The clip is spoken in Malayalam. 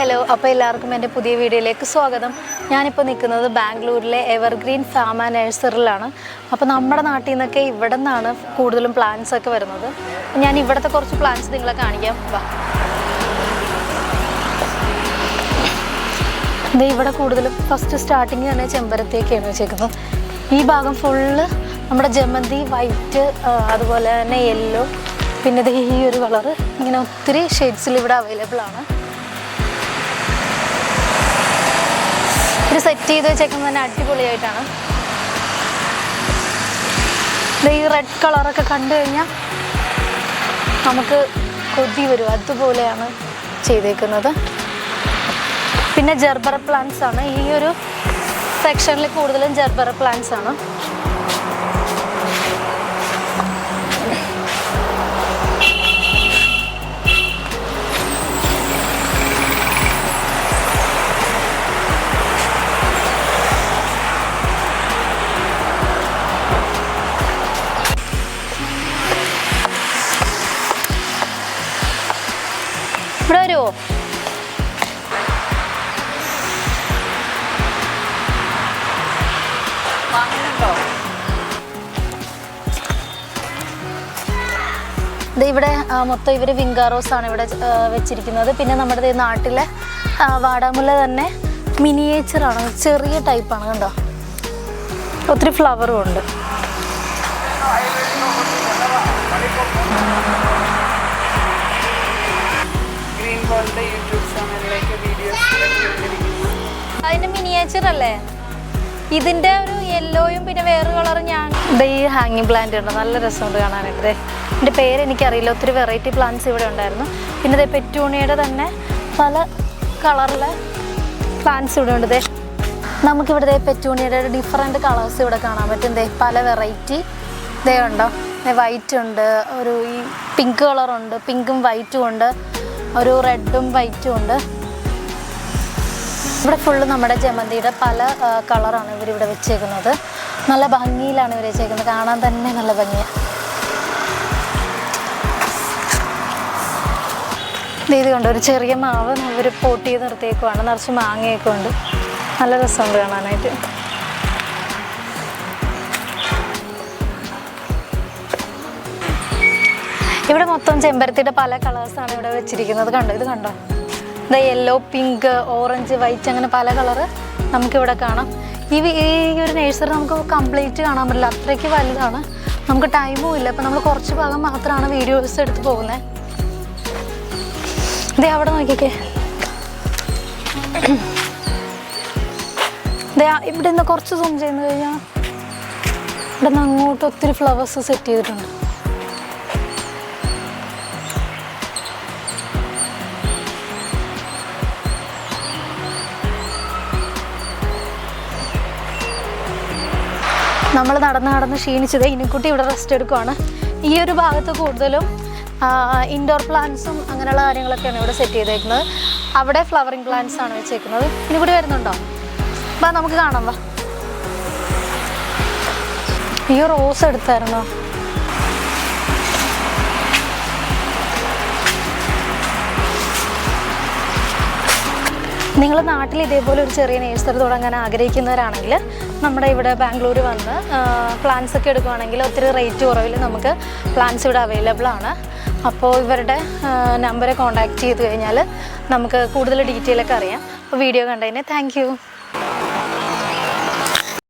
ഹലോ, അപ്പോൾ എല്ലാവർക്കും എൻ്റെ പുതിയ വീഡിയോയിലേക്ക് സ്വാഗതം. ഞാനിപ്പോൾ നിൽക്കുന്നത് ബാംഗ്ലൂരിലെ എവർഗ്രീൻ ഫാം ആൻഡ് നഴ്സറിയിലാണ്. അപ്പോൾ നമ്മുടെ നാട്ടിൽ നിന്നൊക്കെ ഇവിടെ നിന്നാണ് കൂടുതലും പ്ലാന്റ്സ് ഒക്കെ വരുന്നത്. ഞാൻ ഇവിടുത്തെ കുറച്ച് പ്ലാന്റ്സ് നിങ്ങളെ കാണിക്കാം. ഇത് ഇവിടെ കൂടുതലും ഫസ്റ്റ് സ്റ്റാർട്ടിങ് തന്നെ ചെമ്പരത്തിയൊക്കെയാണ് വെച്ചേക്കുന്നത്. ഈ ഭാഗം ഫുള്ള് നമ്മുടെ ജമന്തി, വൈറ്റ്, അതുപോലെ തന്നെ യെല്ലോ, പിന്നെ ഇത് ഈ ഒരു കളറ്, ഇങ്ങനെ ഒത്തിരി ഷെയ്ഡ്സിൽ ഇവിടെ അവൈലബിൾ ആണ്. ഇത് സെറ്റ് ചെയ്ത് വെച്ചേക്കുന്നത് തന്നെ അടിപൊളിയായിട്ടാണ്. ഈ റെഡ് കളറൊക്കെ കണ്ടു കഴിഞ്ഞാൽ നമുക്ക് കൊതി വരും, അതുപോലെയാണ് ചെയ്തേക്കുന്നത്. പിന്നെ ജർബറ പ്ലാന്റ്സ് ആണ്. ഈ ഒരു സെക്ഷനിൽ കൂടുതലും ജർബറ പ്ലാന്റ്സ് ആണ്. ഇവിടെ വരുമോ? ഇവിടെ മൊത്തം ഇവർ വിങ്കാറോസാണ് ഇവിടെ വെച്ചിരിക്കുന്നത്. പിന്നെ നമ്മുടെ നാട്ടിലെ വാടാമുല്ല തന്നെ മിനിയേച്ചറാണ്, ചെറിയ ടൈപ്പാണ്. കണ്ടോ, ഒത്തിരി ഫ്ലവറും ഉണ്ട്. അതിന്റെ മിനിയേച്ചർ അല്ലേ ഇതിന്റെ ഒരു യെല്ലോയും പിന്നെ വേറെ കളറും. ഞാൻ ഈ ഹാങ്ങിങ് പ്ലാന്റ് ഉണ്ട്, നല്ല രസമുണ്ട് കാണാനായിട്ട്. എൻ്റെ പേര് എനിക്കറിയില്ല, ഒത്തിരി വെറൈറ്റി പ്ലാന്റ്സ് ഇവിടെ ഉണ്ടായിരുന്നു. പിന്നെ ഇതേ പെറ്റൂണിയുടെ തന്നെ പല കളറിലെ പ്ലാന്റ്സ് ഇവിടെ ഉണ്ട്. നമുക്കിവിടെ പെറ്റൂണിയുടെ ഡിഫറെൻറ്റ് കളേഴ്സ് ഇവിടെ കാണാൻ പറ്റും. പല വെറൈറ്റി ഇതേ ഉണ്ടോ, വൈറ്റ് ഉണ്ട്, ഒരു ഈ പിങ്ക് കളറുണ്ട്, പിങ്കും വൈറ്റും ഉണ്ട്, ഒരു റെഡും വൈറ്റും ഉണ്ട്. ഇവിടെ ഫുള്ള് നമ്മുടെ ജമന്തിയുടെ പല കളറാണ് ഇവരിവിടെ വെച്ചേക്കുന്നത്. നല്ല ഭംഗിയിലാണ് ഇവർ വെച്ചേക്കുന്നത്, കാണാൻ തന്നെ നല്ല ഭംഗിയാണ്. ഇത് കണ്ടോ, ഒരു ചെറിയ മാവ് ഇവർ പോട്ട് ചെയ്ത് നിർത്തിയേക്കുവാണ്. നിറച്ച് മാങ്ങയൊക്കെ ഉണ്ട്, നല്ല രസമുണ്ട് കാണാനായിട്ട്. ഇവിടെ മൊത്തം ചെമ്പരത്തിയുടെ പല കളേഴ്സാണ് ഇവിടെ വെച്ചിരിക്കുന്നത്. കണ്ടോ, ഇത് കണ്ടോ, ഇത് യെല്ലോ, പിങ്ക്, ഓറഞ്ച്, വൈറ്റ്, അങ്ങനെ പല കളറ് നമുക്കിവിടെ കാണാം. ഈ ഒരു നഴ്സറി നമുക്ക് കംപ്ലീറ്റ് കാണാൻ പറ്റില്ല, അത്രയ്ക്ക് വലുതാണ്. നമുക്ക് ടൈമും ഇല്ല, അപ്പം നമ്മൾ കുറച്ച് ഭാഗം മാത്രമാണ് വീഡിയോസ് എടുത്ത് പോകുന്നത്. ഇതേ അവിടെ നോക്കിക്കേ, ഇവിടെ നിന്ന് കുറച്ച് സൂം ചെയ്യുന്ന കഴിഞ്ഞാൽ ഇവിടെ നിന്ന് അങ്ങോട്ട് ഒത്തിരി ഫ്ലവേഴ്സ് സെറ്റ് ചെയ്തിട്ടുണ്ട്. നമ്മൾ നടന്ന് ക്ഷീണിച്ചത് ഇനിക്കുട്ടി ഇവിടെ റെസ്റ്റ് എടുക്കുവാണ്. ഈ ഒരു ഭാഗത്ത് കൂടുതലും ഇൻഡോർ പ്ലാന്റ്സും അങ്ങനെയുള്ള കാര്യങ്ങളൊക്കെയാണ് ഇവിടെ സെറ്റ് ചെയ്തേക്കുന്നത്. അവിടെ ഫ്ലവറിങ് പ്ലാന്റ്സ് ആണ് വെച്ചേക്കുന്നത്. ഇനിക്കൂടി വരുന്നുണ്ടോ? വാ, നമുക്ക് കാണാം. വാ, ഈ റോസ് എടുത്തായിരുന്നോ? നിങ്ങൾ നാട്ടിൽ ഇതേപോലെ ഒരു ചെറിയ നഴ്സറി തുടങ്ങാൻ ആഗ്രഹിക്കുന്നവരാണെങ്കിൽ നമ്മുടെ ഇവിടെ ബാംഗ്ലൂർ വന്ന് പ്ലാന്റ്സ് ഒക്കെ എടുക്കുകയാണെങ്കിൽ ഒത്തിരി റേറ്റ് കുറവിൽ നമുക്ക് പ്ലാന്റ്സ് ഇവിടെ അവൈലബിൾ ആണ്. അപ്പോൾ ഇവരുടെ നമ്പറെ കോൺടാക്റ്റ് ചെയ്ത് കഴിഞ്ഞാൽ നമുക്ക് കൂടുതൽ ഡീറ്റെയിൽ ഒക്കെ അറിയാം. അപ്പോൾ വീഡിയോ കണ്ടതിന് താങ്ക് യു.